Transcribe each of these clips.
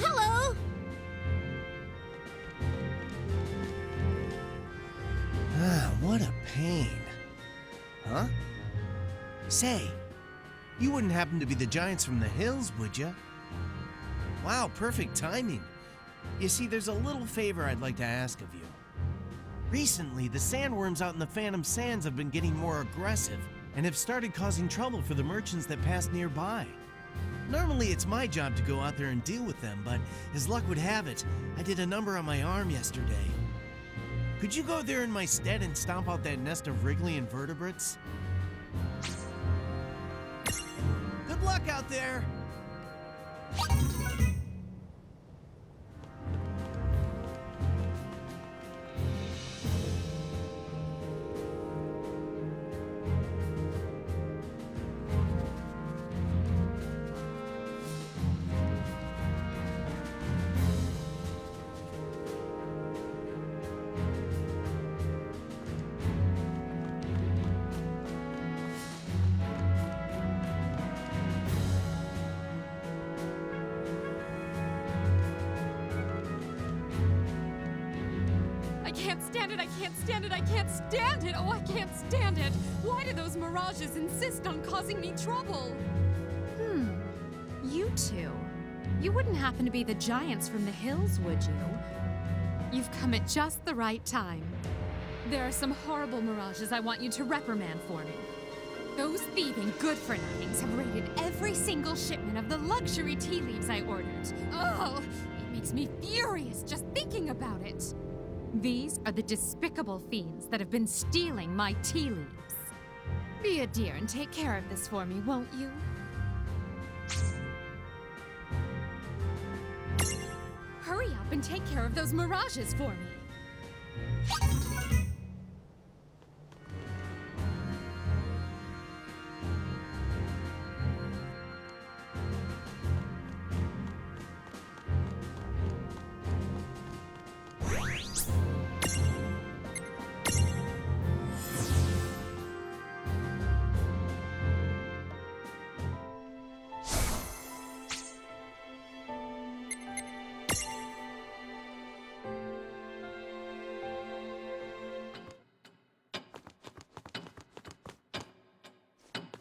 hello. What a pain. Huh? Say, you wouldn't happen to be the giants from the hills, would you? Wow, perfect timing. You see, there's a little favor I'd like to ask of you. Recently, the sandworms out in the Phantom Sands have been getting more aggressive and have started causing trouble for the merchants that pass nearby. Normally, it's my job to go out there and deal with them, but as luck would have it, I did a number on my arm yesterday. Could you go there in my stead and stomp out that nest of wriggly invertebrates? Good luck out there! I can't stand it, I can't stand it, I can't stand it! Oh, I can't stand it! Why do those mirages insist on causing me trouble? You two. You wouldn't happen to be the giants from the hills, would you? You've come at just the right time. There are some horrible mirages I want you to reprimand for me. Those thieving good-for-nothings have raided every single shipment of the luxury tea leaves I ordered. Oh, it makes me furious just thinking about it. These are the despicable fiends that have been stealing my tea leaves. Be a dear and take care of this for me, won't you? Hurry up and take care of those mirages for me.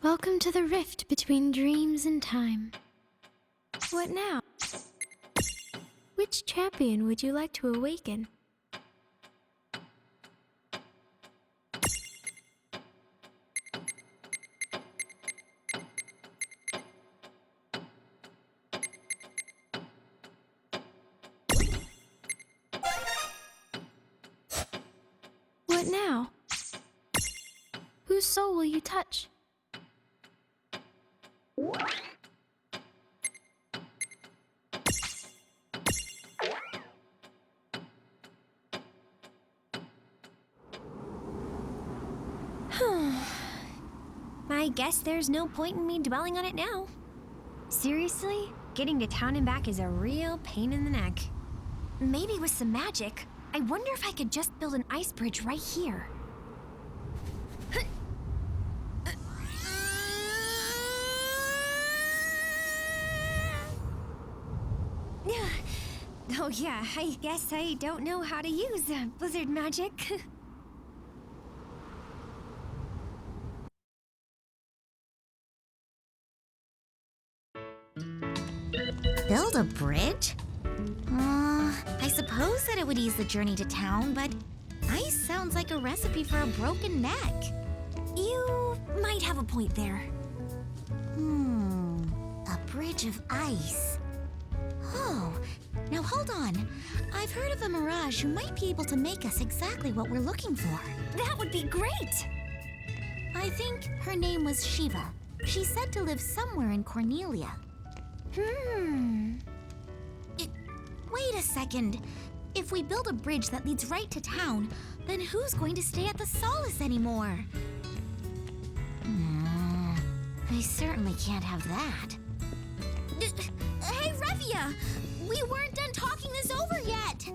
Welcome to the rift between dreams and time. What now? Which champion would you like to awaken? What now? Whose soul will you touch? I guess there's no point in me dwelling on it now. Seriously, getting to town and back is a real pain in the neck. Maybe with some magic, I wonder if I could just build an ice bridge right here. Oh yeah, I guess I don't know how to use blizzard magic. Build a bridge? I suppose that it would ease the journey to town, but ice sounds like a recipe for a broken neck. You might have a point there. A bridge of ice. Oh, now hold on. I've heard of a mirage who might be able to make us exactly what we're looking for. That would be great! I think her name was Shiva. She's said to live somewhere in Cornelia. Wait a second. If we build a bridge that leads right to town, then who's going to stay at the Solace anymore? I certainly can't have that. Hey, Revia! We weren't done talking this over yet!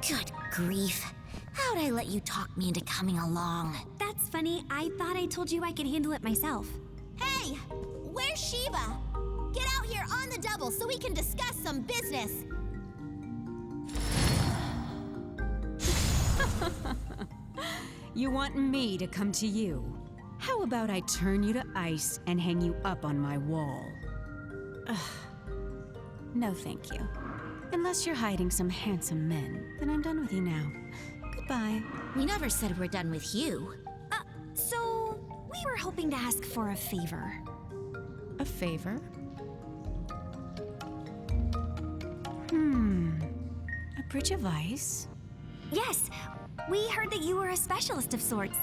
Good grief. How'd I let you talk me into coming along? That's funny. I thought I told you I could handle it myself. Hey, where's Shiva? Get out here on the double so we can discuss some business. You want me to come to you? How about I turn you to ice and hang you up on my wall? No, thank you. Unless you're hiding some handsome men, then I'm done with you now. Goodbye. We never said we're done with you. So we were hoping to ask for a favor. A favor? A bridge of ice? Yes, we heard that you were a specialist of sorts.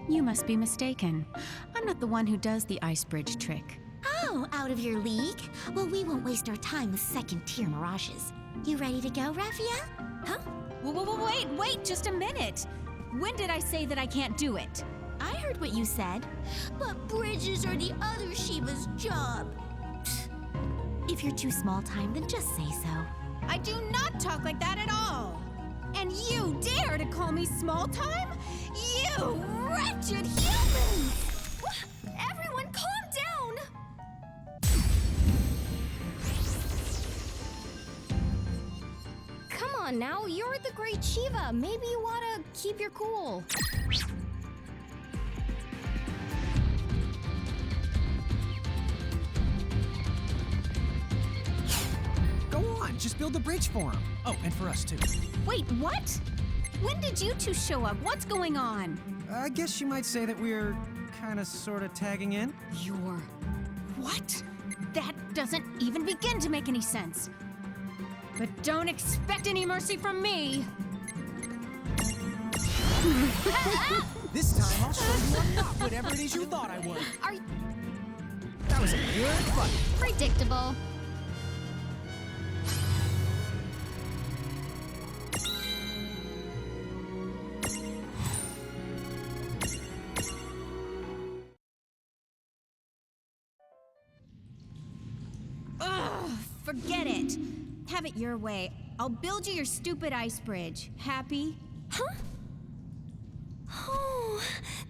You must be mistaken. I'm not the one who does the ice bridge trick. Oh, out of your league? Well, we won't waste our time with second-tier mirages. You ready to go, Raffia? Huh? Wait, just a minute. When did I say that I can't do it? I heard what you said. But bridges are the other Shiva's job. If you're too small time, then just say so. I do not talk like that at all. And you dare to call me small time? You wretched human! Everyone, calm down! Come on now, you're the great Shiva. Maybe you ought to keep your cool. Go on, just build a bridge for him. Oh, and for us too. Wait, what? When did you two show up? What's going on? I guess you might say that we're kinda sorta tagging in. You're... what? That doesn't even begin to make any sense. But don't expect any mercy from me! This time I'll show you I'm not whatever it is you thought I was. That was a good fight. Predictable. Forget it. Have it your way. I'll build you your stupid ice bridge. Happy? Huh? Oh,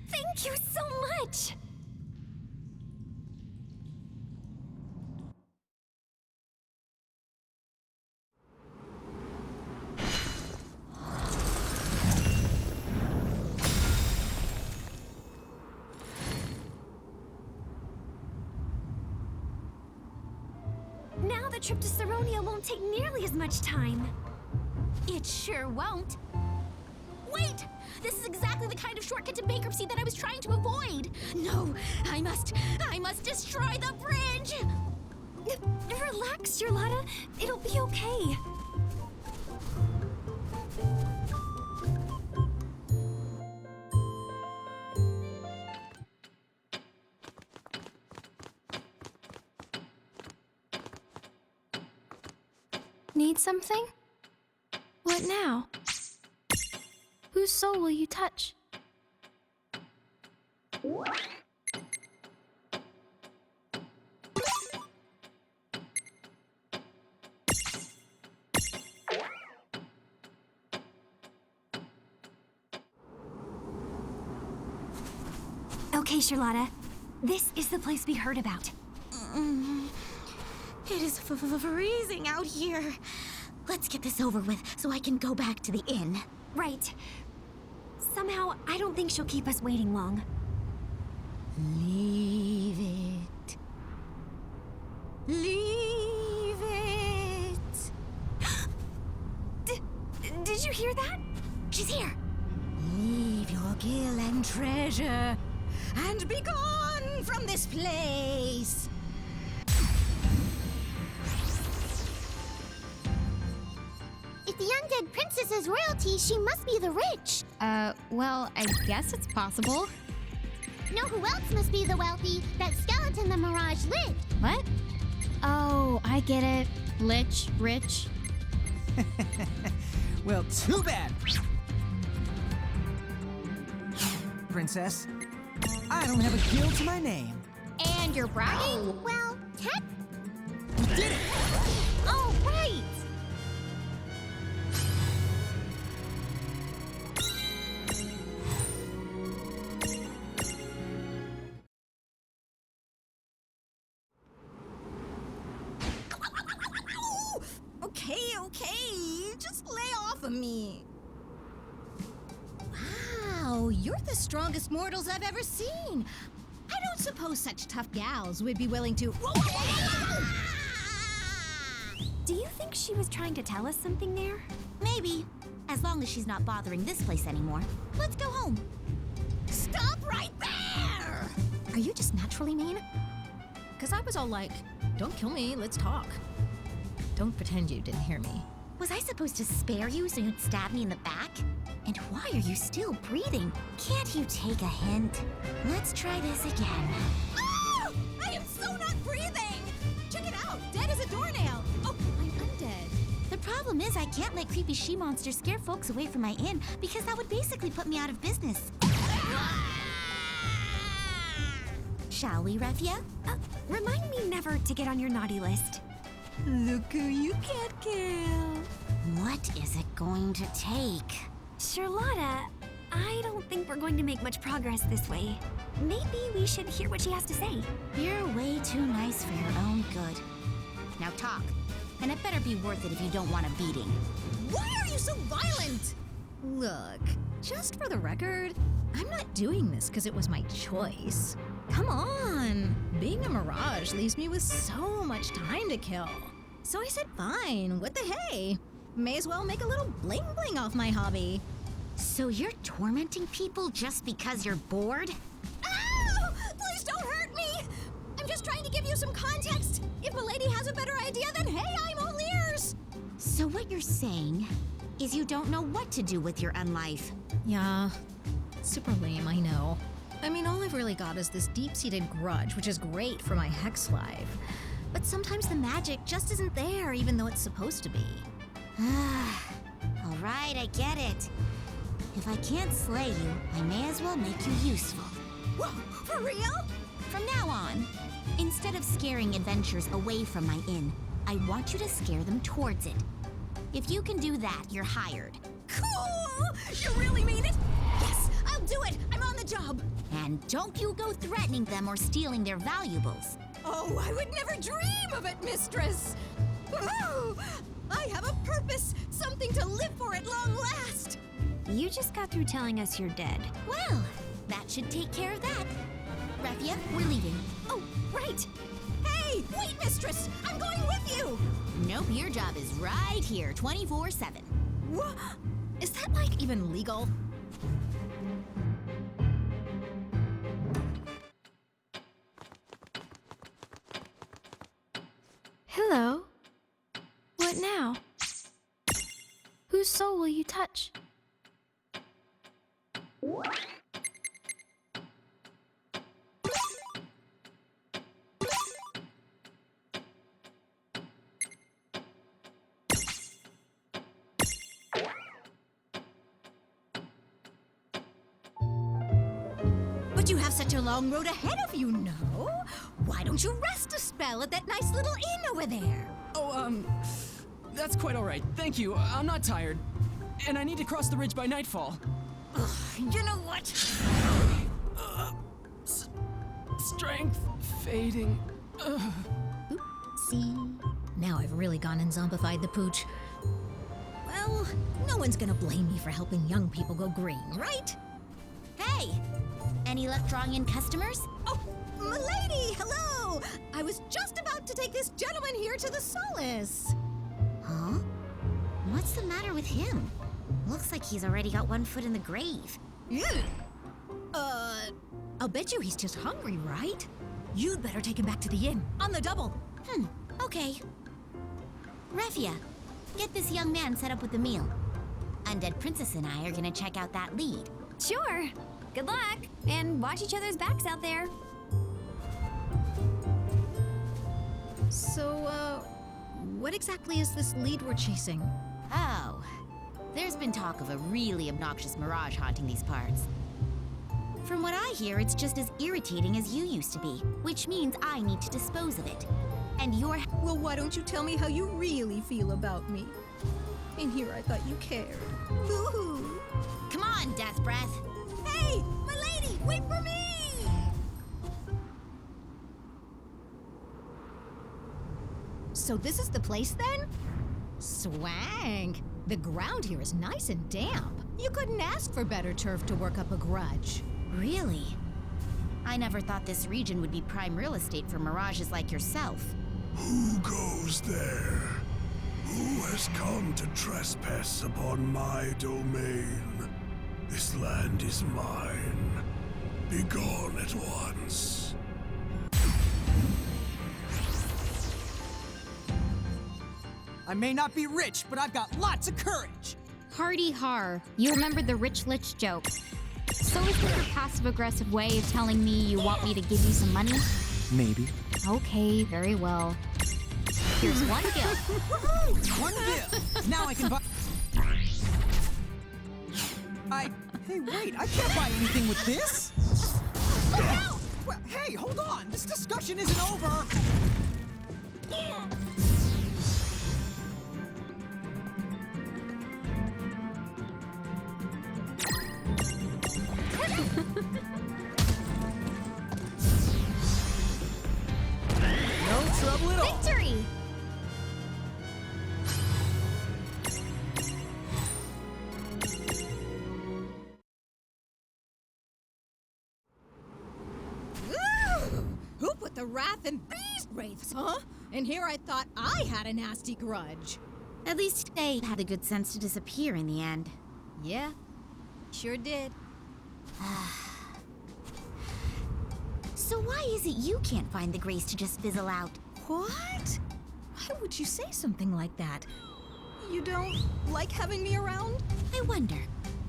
thank you so much! Now the trip to Saronia won't take nearly as much time. It sure won't. Wait! This is exactly the kind of shortcut to bankruptcy that I was trying to avoid. No, I must destroy the bridge! Relax, Charlotta. It'll be okay. Need something? What now? Whose soul will you touch? Okay, Charlotta. This is the place we heard about. It is freezing out here. Let's get this over with so I can go back to the inn. Right. Somehow, I don't think she'll keep us waiting long. Leave it. Leave it. Did you hear that? She's here. Leave your gil and treasure and be gone from this place. If the undead princess is royalty, she must be the rich. Well, I guess it's possible. Know who else must be the wealthy? That skeleton the Mirage lit. What? Oh, I get it. Lich, rich. Well, too bad. Princess, I don't have a guild to my name. And you're bragging? Well, You did it! oh, right. of me. Wow, you're the strongest mortals I've ever seen. I don't suppose such tough gals would be willing to... Do you think she was trying to tell us something there? Maybe. As long as she's not bothering this place anymore. Let's go home. Stop right there! Are you just naturally mean? Because I was all like, don't kill me, let's talk. Don't pretend you didn't hear me. Was I supposed to spare you so you'd stab me in the back? And why are you still breathing? Can't you take a hint? Let's try this again. Oh! I am so not breathing! Check it out, dead as a doornail. Oh, I'm undead. The problem is I can't let creepy she-monsters scare folks away from my inn because that would basically put me out of business. Shall we, Refia? Remind me never to get on your naughty list. Look who you can't kill. What is it going to take? Charlotta, I don't think we're going to make much progress this way. Maybe we should hear what she has to say. You're way too nice for your own good. Now talk. And it better be worth it if you don't want a beating. Why are you so violent? Look, just for the record, I'm not doing this because it was my choice. Come on! Being a mirage leaves me with so much time to kill. So I said, fine, what the hey? May as well make a little bling-bling off my hobby. So you're tormenting people just because you're bored? Ow! Please don't hurt me! I'm just trying to give you some context. If Milady has a better idea, then hey, I'm all ears! So what you're saying is you don't know what to do with your unlife. Yeah, super lame, I know. I mean, all I've really got is this deep-seated grudge, which is great for my hex life. But sometimes the magic just isn't there, even though it's supposed to be. All right, I get it. If I can't slay you, I may as well make you useful. Whoa, for real? From now on, instead of scaring adventurers away from my inn, I want you to scare them towards it. If you can do that, you're hired. Cool! You really mean it? Yes, I'll do it! I'm on the job! And don't you go threatening them or stealing their valuables. Oh, I would never dream of it, mistress! Ooh, I have a purpose, something to live for at long last! You just got through telling us you're dead. Well, that should take care of that. Refia, we're leaving. Oh, right! Hey, wait, mistress! I'm going with you! Nope, your job is right here, 24/7. What? Is that, like, even legal? Hello. What now? Whose soul will you touch? But you have such a long road ahead of you, no? Why don't you rest a spell at that nice little inn over there? Oh, that's quite all right. Thank you. I'm not tired. And I need to cross the ridge by nightfall. Ugh, you know what? Strength fading. See? Now I've really gone and zombified the pooch. Well, no one's gonna blame me for helping young people go green, right? Hey! Any luck drawing in customers? Oh, milady, hello! I was just about to take this gentleman here to the Solace. Huh? What's the matter with him? Looks like he's already got one foot in the grave. I'll bet you he's just hungry, right? You'd better take him back to the inn, on the double. Okay. Refia, get this young man set up with the meal. Undead Princess and I are gonna check out that lead. Sure. Good luck. And watch each other's backs out there. So, what exactly is this lead we're chasing? Oh, there's been talk of a really obnoxious mirage haunting these parts. From what I hear, it's just as irritating as you used to be, which means I need to dispose of it. And you're... Well, why don't you tell me how you really feel about me? In here, I thought you cared. Boo-hoo. Come on, Death Breath. Hey, milady, wait for me! So this is the place then? Swank! The ground here is nice and damp. You couldn't ask for better turf to work up a grudge. Really? I never thought this region would be prime real estate for mirages like yourself. Who goes there? Who has come to trespass upon my domain? This land is mine. Be gone at once. I may not be rich, but I've got lots of courage. Hardy har. You remember the rich lich joke. So is this your passive-aggressive way of telling me you want me to give you some money? Maybe. Okay, very well. Here's one gift. One gift. Now I can buy. Hey, wait! I can't buy anything with this. Look out! Well, hey, hold on! This discussion isn't over. No trouble at all. Victory! Who put the wrath and beast wraiths, huh? And here I thought I had a nasty grudge. At least they had the good sense to disappear in the end. Yeah, sure did. So why is it you can't find the grace to just fizzle out? What? Why would you say something like that? You don't like having me around? I wonder.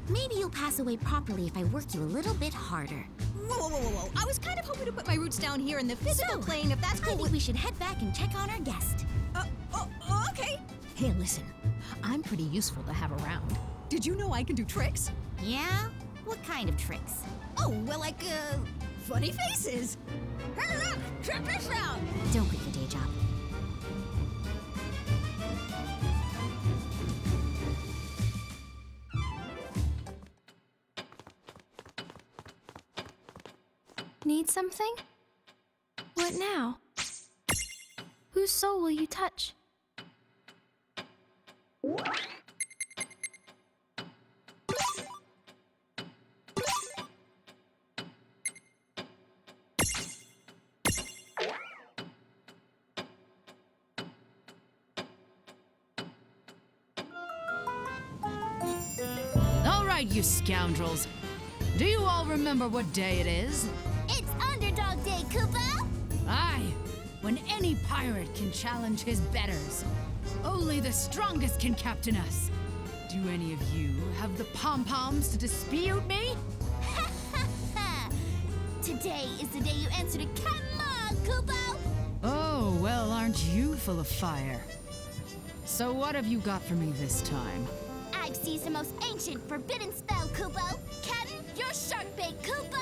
Maybe you'll pass away properly if I work you a little bit harder. Whoa. I was kind of hoping to put my roots down here in the physical plane, if that's cool. I think we should head back and check on our guest. Okay. Hey, listen. I'm pretty useful to have around. Did you know I can do tricks? Yeah? What kind of tricks? Oh, well, like, funny faces. Trip this out. Don't quit your day job. Need something? What now? Whose soul will you touch? All right, you scoundrels. Do you all remember what day it is? It's Underdog Day, Kupo! Aye, when any pirate can challenge his betters. Only the strongest can captain us. Do any of you have the pom-poms to dispute me? Today is the day you answer to Come on, Kupo! Oh, well, aren't you full of fire? So what have you got for me this time? I've seized the most ancient forbidden spell, Kupo! Captain, your shark bait, Kupo!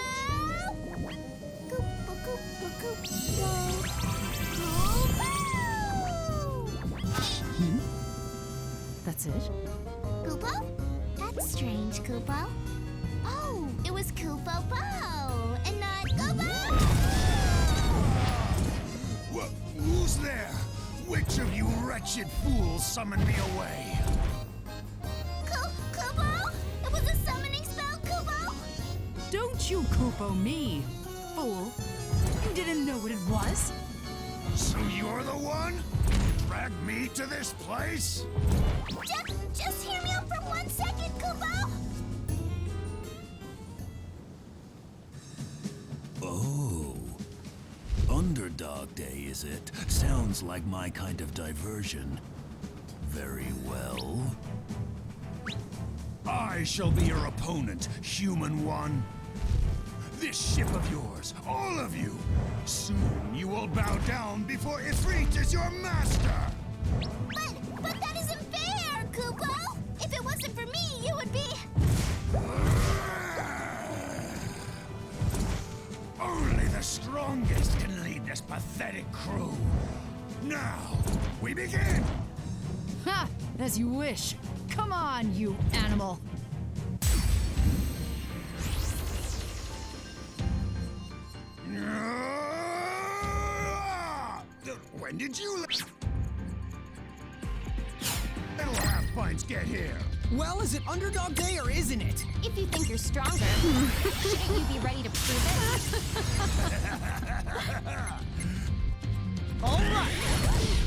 Kupo, Kupo, Kupo. Hmm? That's it? Kupo? That's strange, Kupo. Oh, it was Kupo Bo, and not Kupo! Well, who's there? Which of you wretched fools summoned me away? Kupo? It was a summoning spell, Kupo? Don't you Kupo me, fool. You didn't know what it was? So you're the one? Dragged me to this place? Just hear me out for 1 second, Kupo! Oh. Underdog Day, is it? Sounds like my kind of diversion. Very well. I shall be your opponent, human one. This ship of yours, all of you, soon you will bow down before Ifrit is your master! But that isn't fair, Kupo! If it wasn't for me, you would be... Only the strongest can lead this pathetic crew. Now, we begin! Ha! As you wish. Come on, you animal. When did you... giants get here? Well, is it underdog day or isn't it? If you think you're stronger, shouldn't you be ready to prove it? All right.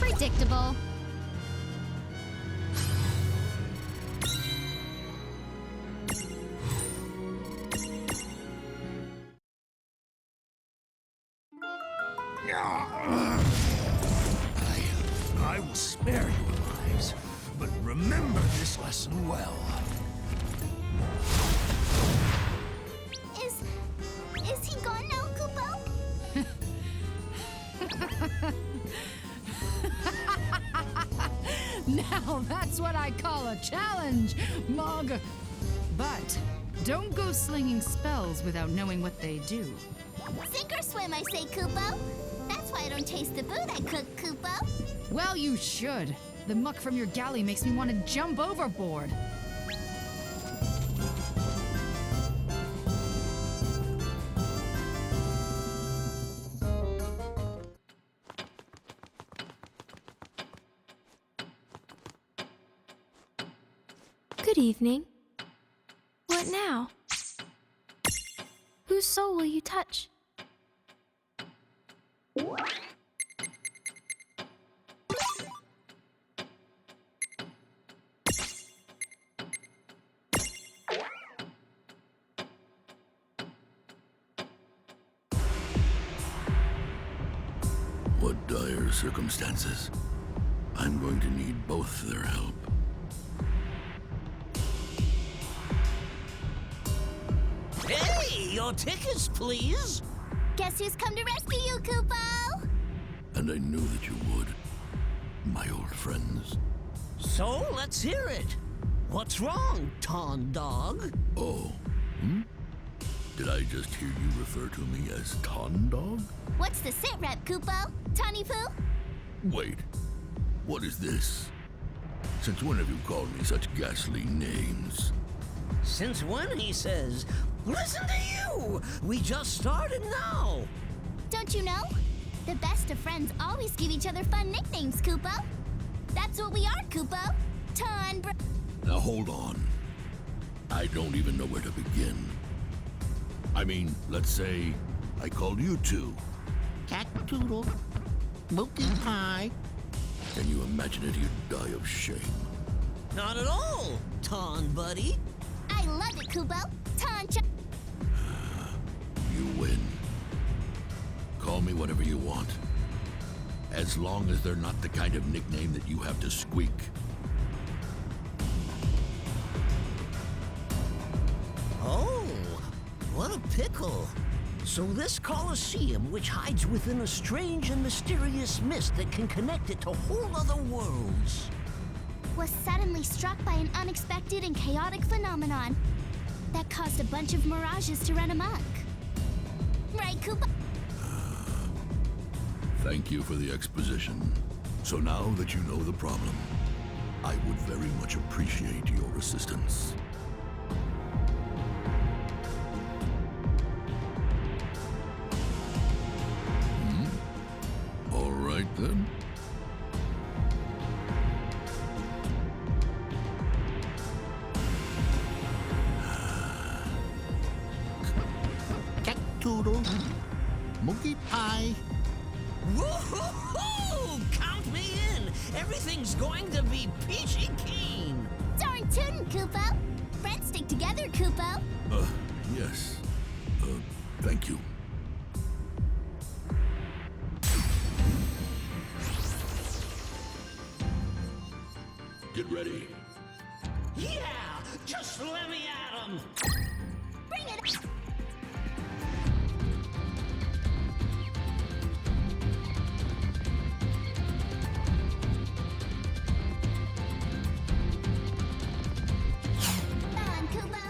Predictable. I will spare your lives, but remember this lesson well. Is he gone now, Kupo? Now that's what I call a challenge, Mog. But don't go slinging spells without knowing what they do. Sink or swim, I say, Kupo. That's why I don't taste the food I cook, Kupo. Well, you should. The muck from your galley makes me want to jump overboard. Good evening. What now? Whose soul will you touch? What dire circumstances. I'm going to need both their help. Hey, your tickets, please. Guess who's come to rescue you, Kupo? And I knew that you would, my old friends. So, let's hear it. What's wrong, Ton Dog? Oh, Did I just hear you refer to me as Ton Dog? What's the sit rep, Kupo? Tawny Poo? Wait, what is this? Since when have you called me such ghastly names? Since when, he says? Listen to you! We just started now! Don't you know? The best of friends always give each other fun nicknames, Kupo. That's what we are, Kupo. Now hold on. I don't even know where to begin. I mean, let's say I called you two. Cat Toodle, Mookie Pie. Can you imagine it? You'd die of shame. Not at all, Ton Buddy. I love it, Kupo. You win. Call me whatever you want. As long as they're not the kind of nickname that you have to squeak. Oh, what a pickle. So this Colosseum, which hides within a strange and mysterious mist that can connect it to whole other worlds, was suddenly struck by an unexpected and chaotic phenomenon that caused a bunch of mirages to run amok. Right, Kupo? Thank you for the exposition. So now that you know the problem, I would very much appreciate your assistance. All right then. Cat Toodle, Mookie Pie. Woo-hoo-hoo! Count me in! Everything's going to be peachy keen! Darn tootin', Kupo! Friends stick together, Kupo! Yes. Thank you. Get ready. Yeah! Just let me at 'em! Bring it! On, Kupo!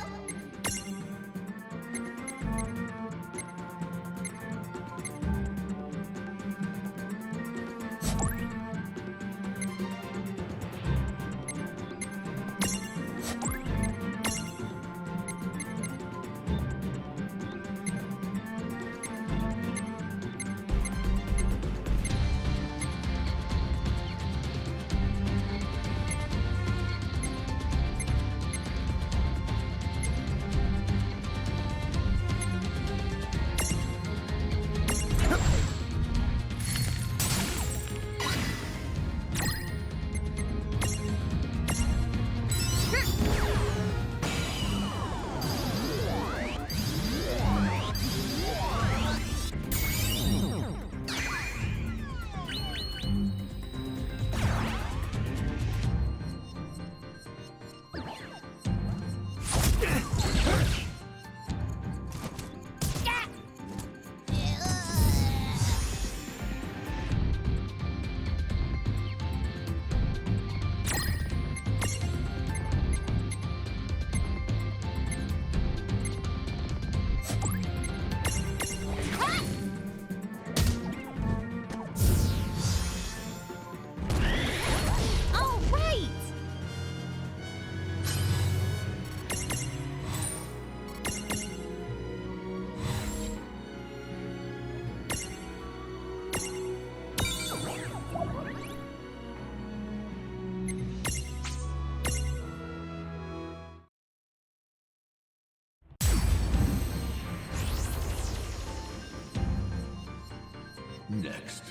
Next.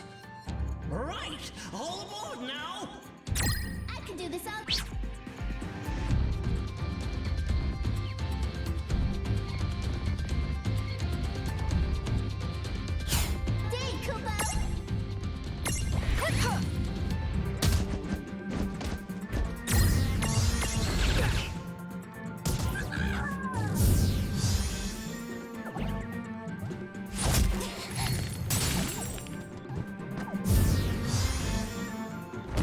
Right, all aboard now! I can do this all. Dig, Kupo!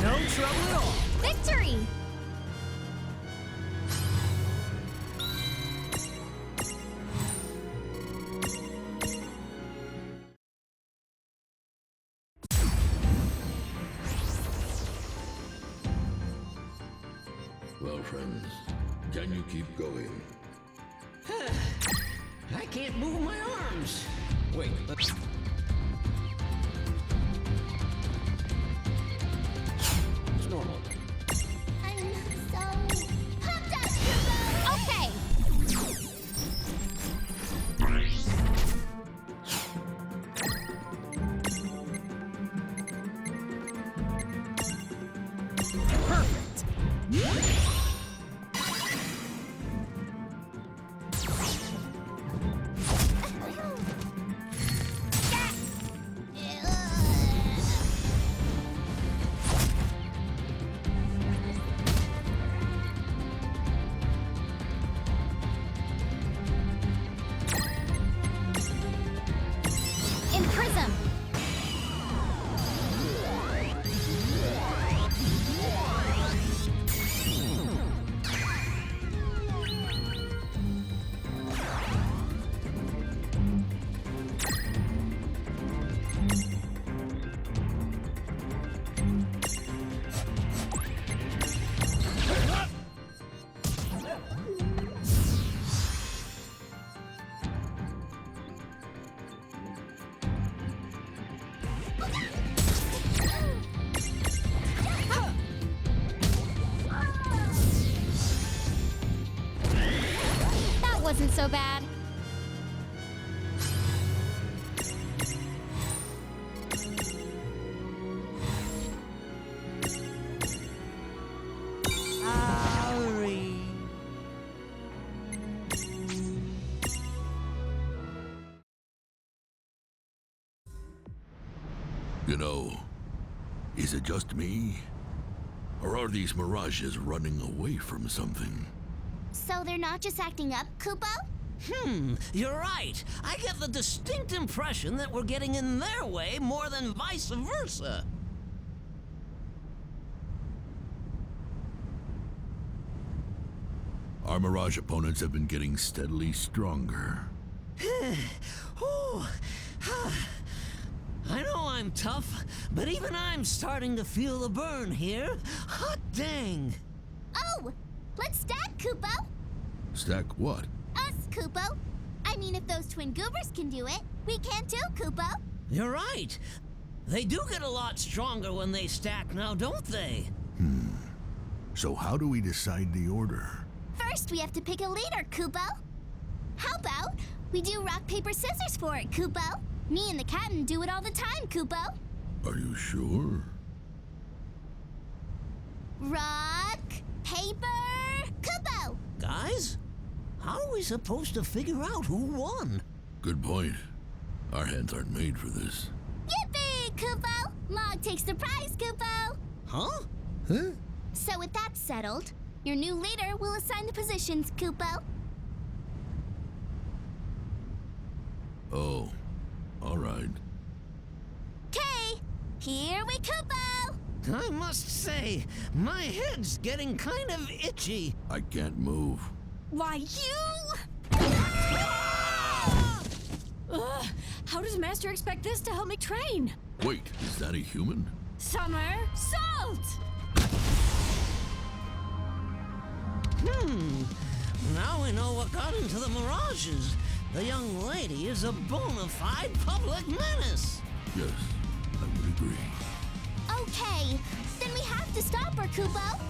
No trouble at all. Victory! Well, friends, can you keep going? I can't move my arms. Wait, let's... It's normal. I'm so pumped up, Kupo! Okay! Perfect. In Prism! That wasn't so bad. You know, is it just me? Or are these mirages running away from something? So they're not just acting up, Kupo? You're right. I get the distinct impression that we're getting in their way more than vice versa. Our mirage opponents have been getting steadily stronger. Ooh. I know I'm tough, but even I'm starting to feel the burn here. Hot dang! Oh! Let's stack, Kupo! Stack what? Us, Kupo! I mean, if those twin goobers can do it, we can too, Kupo! You're right. They do get a lot stronger when they stack now, don't they? So how do we decide the order? First, we have to pick a leader, Kupo! How about we do rock, paper, scissors for it, Kupo? Me and the captain do it all the time, Kupo! Are you sure? Rock, paper, Kupo! Guys, how are we supposed to figure out who won? Good point. Our hands aren't made for this. Yippee, Kupo! Log takes the prize, Kupo! Huh? So with that settled, your new leader will assign the positions, Kupo. Oh, all right. Okay, here we Kupo! I must say, my head's getting kind of itchy. I can't move. Why, you... Ugh, how does Master expect this to help me train? Wait, is that a human? Summer Salt! Now we know what got into the mirages. The young lady is a bona fide public menace. Yes, I would agree. Okay, then we have to stop her, Kupo.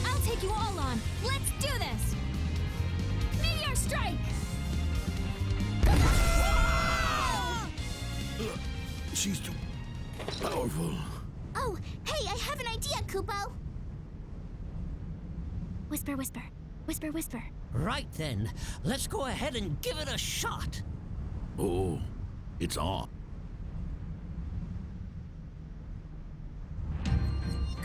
I'll take you all on. Let's do this! Meteor strike! she's too powerful. Oh, hey, I have an idea, Kupo. Whisper, whisper. Whisper, whisper. Right then, let's go ahead and give it a shot. Oh, it's on.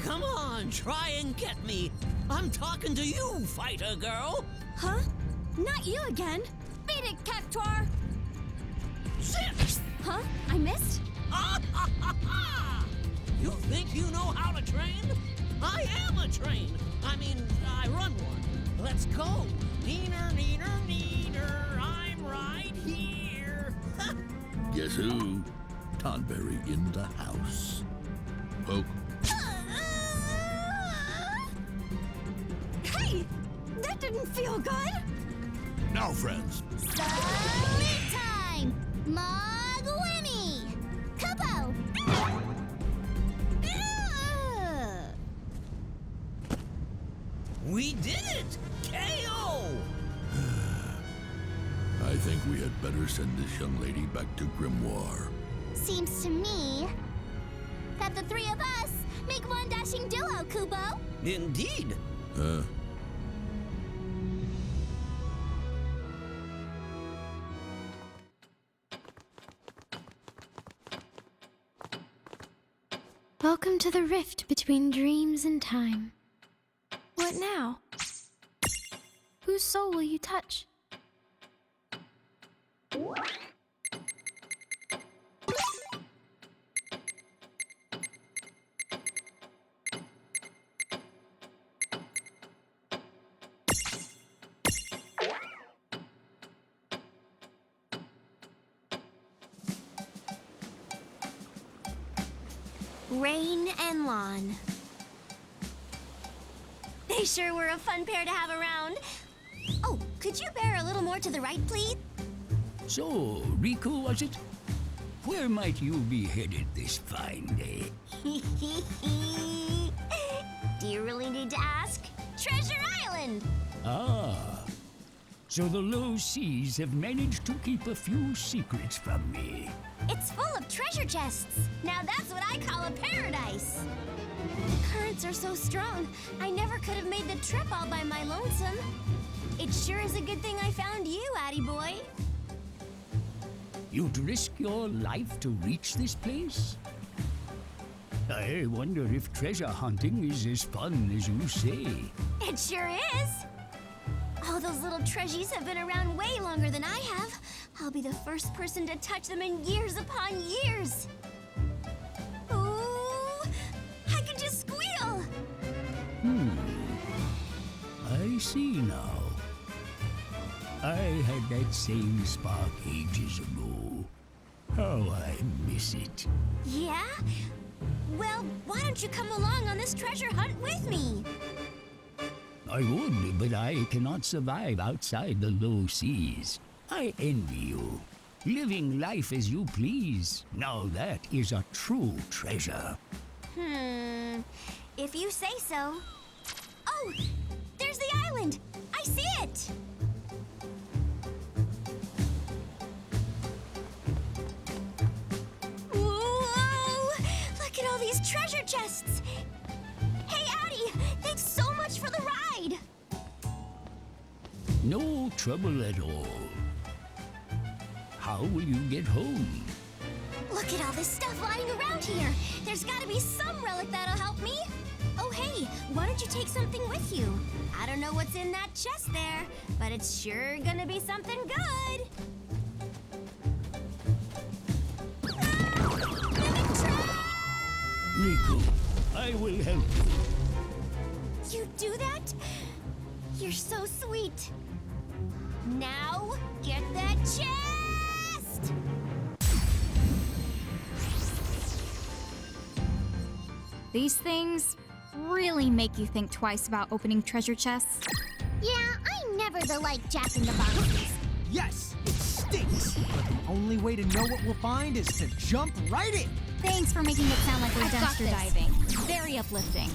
Come on, try and get me. I'm talking to you, fighter girl. Huh? Not you again. Beat it, Cactuar. Zip! Huh? I missed? You think you know how to train? I am a train. I mean, I run one. Let's go. Neener, neener, neener. I'm right here. Guess who? Tonberry in the house. Poke. Hey! That didn't feel good! Now, friends. Salute time! Mogwini! Kupo! We did it! KO! I think we had better send this young lady back to Grimoire. Seems to me that the three of us make one dashing duo, Kupo. Indeed. Welcome to the rift between dreams and time. What now? Whose soul will you touch? Rain and Lawn. They sure were a fun pair to have around. Oh, could you bear a little more to the right, please? So, Riku, was it? Where might you be headed this fine day? Do you really need to ask? Treasure Island! Ah. So the low seas have managed to keep a few secrets from me. It's full of treasure chests. Now that's what I call a paradise. The currents are so strong, I never could have made the trip all by my lonesome. It sure is a good thing I found you, Addie boy. You'd risk your life to reach this place? I wonder if treasure hunting is as fun as you say. It sure is. All those little treasures have been around way longer than I have. I'll be the first person to touch them in years upon years. Ooh, I can just squeal. I see now. I had that same spark ages ago. How I miss it. Yeah? Well, why don't you come along on this treasure hunt with me? I would, but I cannot survive outside the low seas. I envy you. Living life as you please. Now that is a true treasure. If you say so. Oh, there's the island. I see it. Whoa! Look at all these treasure chests. Hey, Addie, thanks so much for the ride. No trouble at all. How will you get home? Look at all this stuff lying around here. There's gotta be some relic that'll help me. Oh, hey, why don't you take something with you? I don't know what's in that chest there, but it's sure gonna be something good. Riku, I will help you. You do that? You're so sweet. Now, get that chest! These things really make you think twice about opening treasure chests. Yeah, I never like Jack in the Box. Yes, it stinks. But the only way to know what we'll find is to jump right in. Thanks for making it sound like we're I've got dumpster this. diving. Very uplifting.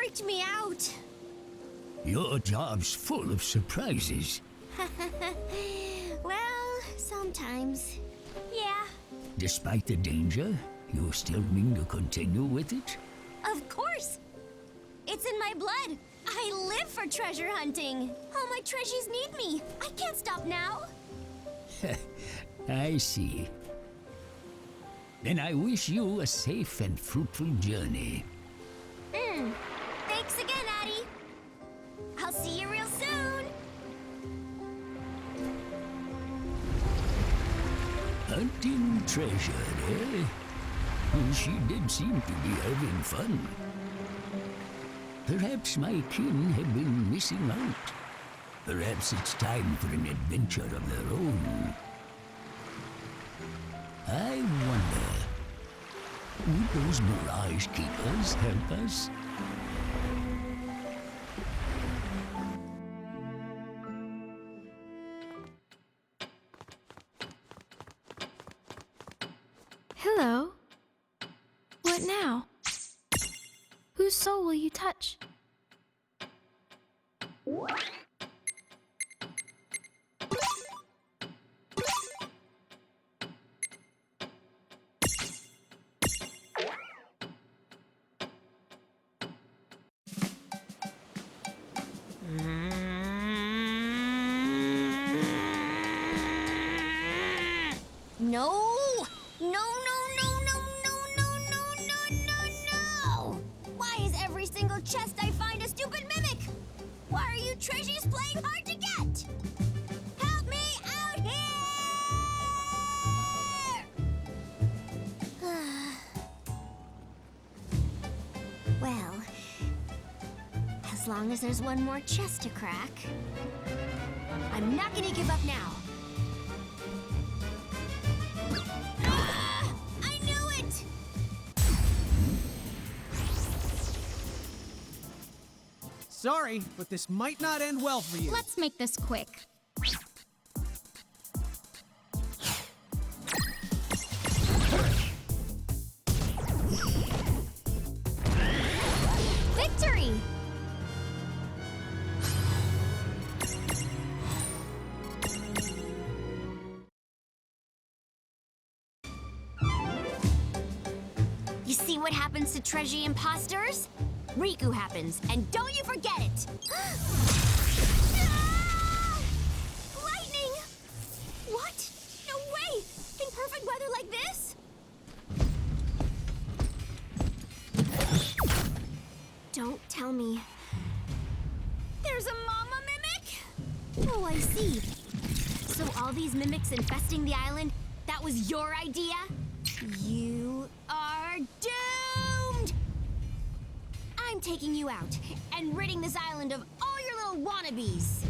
freaked me out. Your job's full of surprises. Well, sometimes. Yeah. Despite the danger, you still mean to continue with it? Of course. It's in my blood. I live for treasure hunting. All my treasures need me. I can't stop now. I see. Then I wish you a safe and fruitful journey. Thanks again, Addie. I'll see you real soon. Hunting treasure, eh? She did seem to be having fun. Perhaps my kin have been missing out. Perhaps it's time for an adventure of their own. I wonder, would those Mirage Keepers help us? Hello. What now? Whose soul will you touch? No! No! Why is every single chest I find a stupid mimic? Why are you treasures playing hard to get? Help me out here! Well, as long as there's one more chest to crack, I'm not gonna give up now. I knew it! Sorry, but this might not end well for you. Let's make this quick. Victory! You see what happens to treasure imposters? Riku happens, and don't you forget it! Ah! Lightning! What? No way! In perfect weather like this? Don't tell me. There's a mama mimic? Oh, I see. So all these mimics infesting the island, that was your idea? You are doomed! I'm taking you out and ridding this island of all your little wannabes.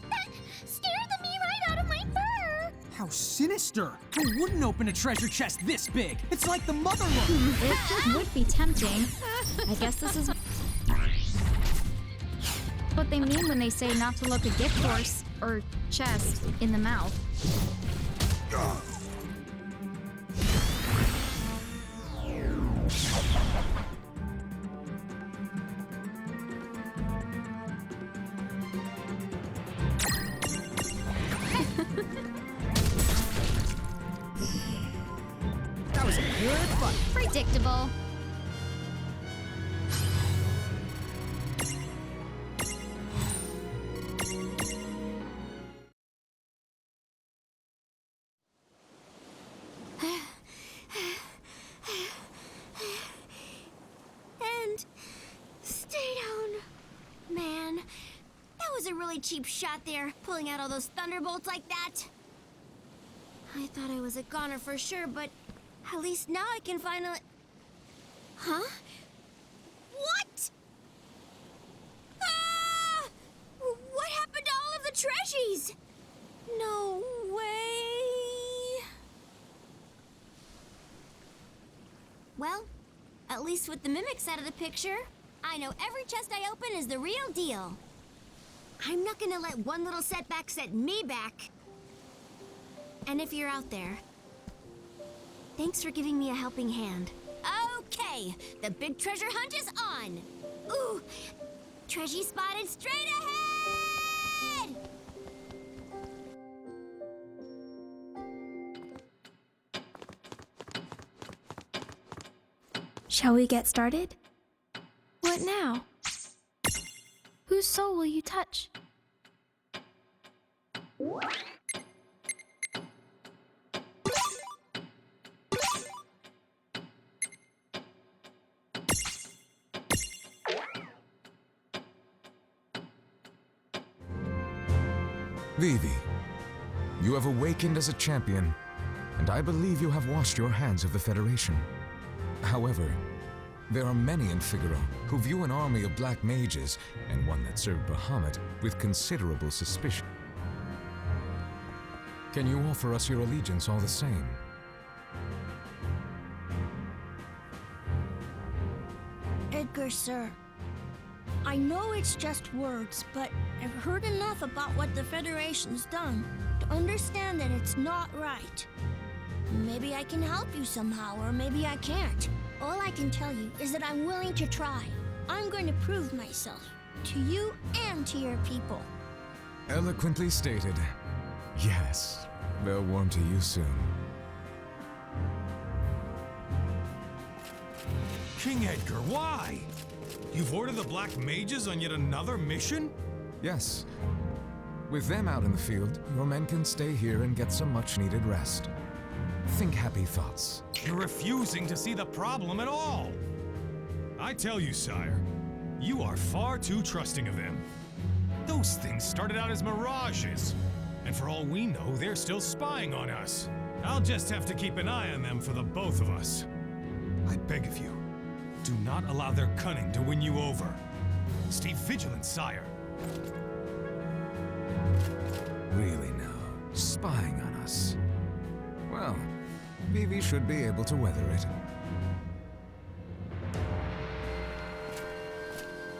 That scared the me right out of my fur! How sinister! Who wouldn't open a treasure chest this big? It's like the mother load. It would be tempting. I guess this is what they mean when they say not to look a gift horse or chest in the mouth. That was a good fight. Predictable. And stay down. Man, that was a really cheap shot there, pulling out all those thunderbolts like that. I thought I was a goner for sure, but at least now I can finally... Huh? What? Ah! What happened to all of the treasures? No way. Well, at least with the mimics out of the picture, I know every chest I open is the real deal. I'm not gonna let one little setback set me back. And if you're out there, Thanks for giving me a helping hand. Okay, the big treasure hunt is on. Ooh, treasure spotted straight ahead! Shall we get started? What now? Whose soul will you touch? Vivi, you have awakened as a champion, and I believe you have washed your hands of the Federation. However, there are many in Figaro who view an army of black mages, and one that served Bahamut, with considerable suspicion. Can you offer us your allegiance all the same? Edgar, sir. I know it's just words, but I've heard enough about what the Federation's done to understand that it's not right. Maybe I can help you somehow, or maybe I can't. All I can tell you is that I'm willing to try. I'm going to prove myself, to you and to your people. Eloquently stated. Yes, they'll warm to you soon. King Edgar, why? You've ordered the Black Mages on yet another mission? Yes. With them out in the field, your men can stay here and get some much-needed rest. Think happy thoughts. You're refusing to see the problem at all. I tell you, sire, you are far too trusting of them. Those things started out as mirages, and for all we know, they're still spying on us. I'll just have to keep an eye on them for the both of us. I beg of you, do not allow their cunning to win you over. Stay vigilant, sire. Really now, spying on us. Well, Vivi should be able to weather it.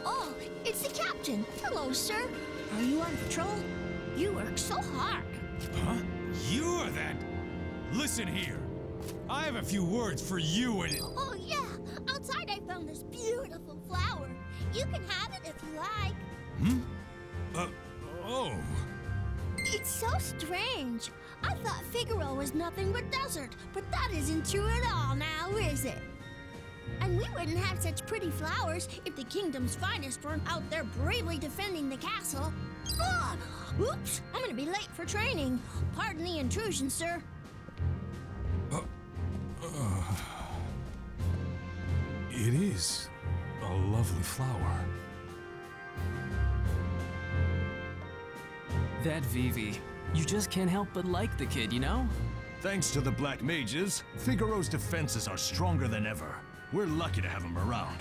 Oh, it's the captain. Hello, sir. Are you on patrol? You work so hard. Huh? You're that? Listen here. I have a few words for you and... Oh, yeah. Outside I found this beautiful flower. You can have it if you like. Oh. It's so strange. I thought Figaro was nothing but desert, but that isn't true at all now, is it? And we wouldn't have such pretty flowers if the kingdom's finest weren't out there bravely defending the castle. Ah! Oops! I'm gonna be late for training. Pardon the intrusion, sir. It is a lovely flower. That Vivi. You just can't help but like the kid, you know? Thanks to the Black Mages, Figaro's defenses are stronger than ever. We're lucky to have him around.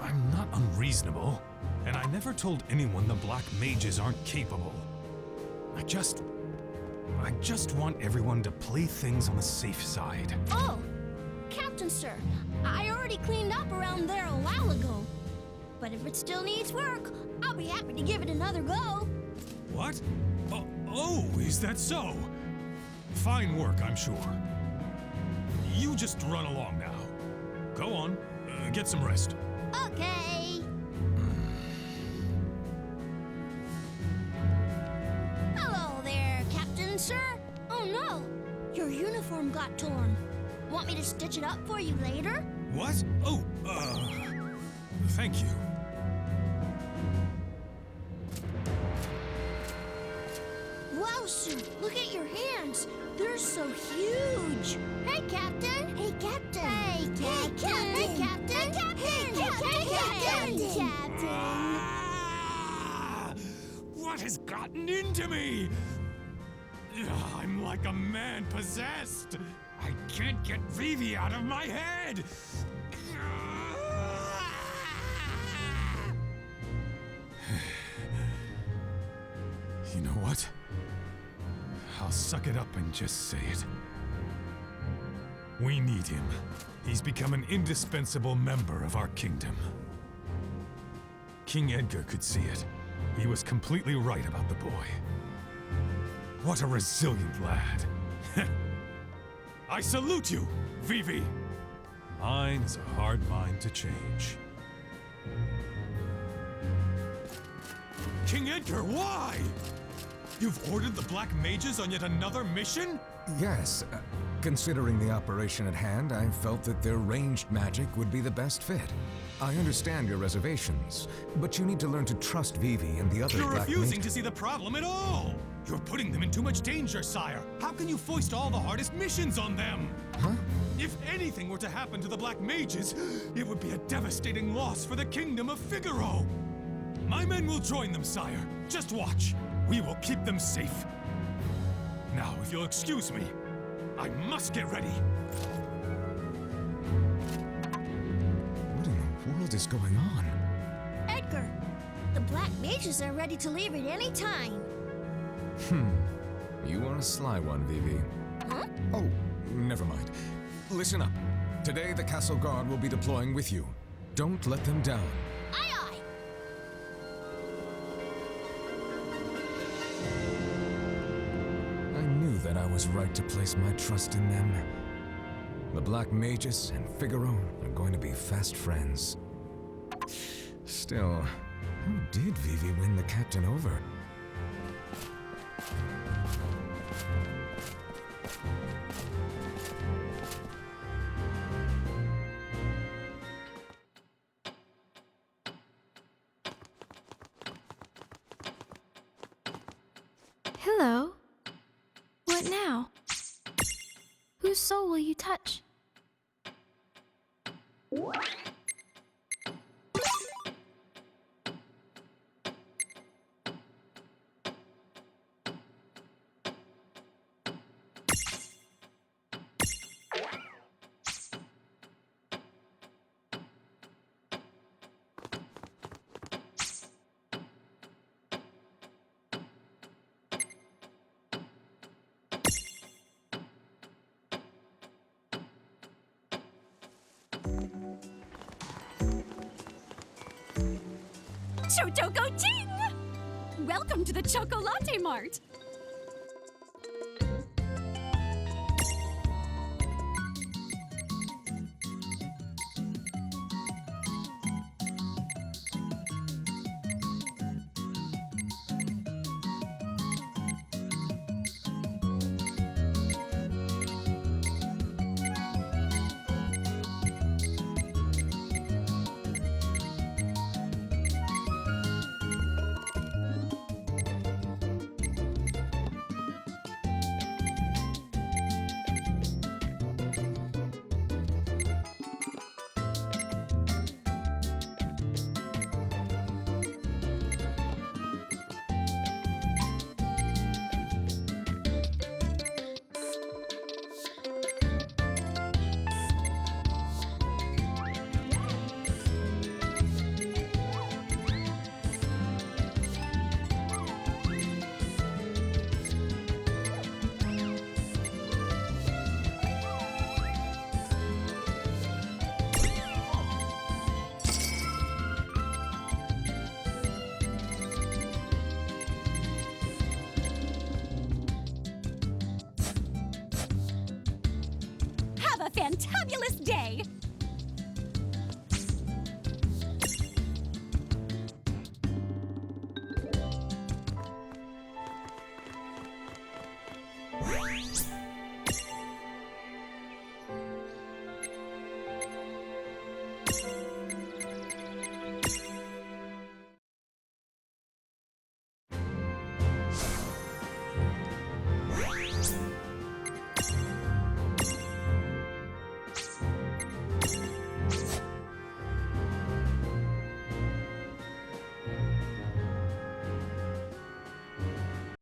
I'm not unreasonable, and I never told anyone the Black Mages aren't capable. I just want everyone to play things on the safe side. Oh! Captain, sir, I already cleaned up around there a while ago. But if it still needs work, I'll be happy to give it another go. What? Oh, is that so? Fine work, I'm sure. You just run along now. Go on, get some rest. Okay. Hello there, Captain, sir. Oh no, your uniform got torn. Want me to stitch it up for you later? What? Oh, thank you. Wow, Sue, look at your hands. They're so huge. Hey, Captain. Hey, Captain. Hey, Captain. Hey, Captain. Hey, Captain. Hey, Captain. Hey, Captain. Ah! What has gotten into me? I'm like a man possessed. I can't get Vivi out of my head. You know what? I'll suck it up and just say it. We need him. He's become an indispensable member of our kingdom. King Edgar could see it, He was completely right about the boy. What a resilient lad. I salute you, Vivi. Mine is a hard mind to change. King Edgar, why? You've ordered the Black Mages on yet another mission? Yes. Considering the operation at hand, I felt that their ranged magic would be the best fit. I understand your reservations, but you need to learn to trust Vivi and the other You're Black refusing Mages. to see the problem at all! You're putting them in too much danger, sire! How can you foist all the hardest missions on them? Huh? If anything were to happen to the Black Mages, it would be a devastating loss for the Kingdom of Figaro! My men will join them, sire. Just watch. We will keep them safe. Now, if you'll excuse me, I must get ready. What in the world is going on? Edgar, the Black Mages are ready to leave at any time. You are a sly one, Vivi. Huh? Oh, never mind. Listen up. Today, the Castle Guard will be deploying with you. Don't let them down. Aye, aye. I knew that I was right to place my trust in them. The Black Mages and Figaro are going to be fast friends. Still, how did Vivi win the captain over? Hello. What now? Whose soul will you touch? Choco Ching! Welcome to the Chocolate Mart! Have a fantabulous day!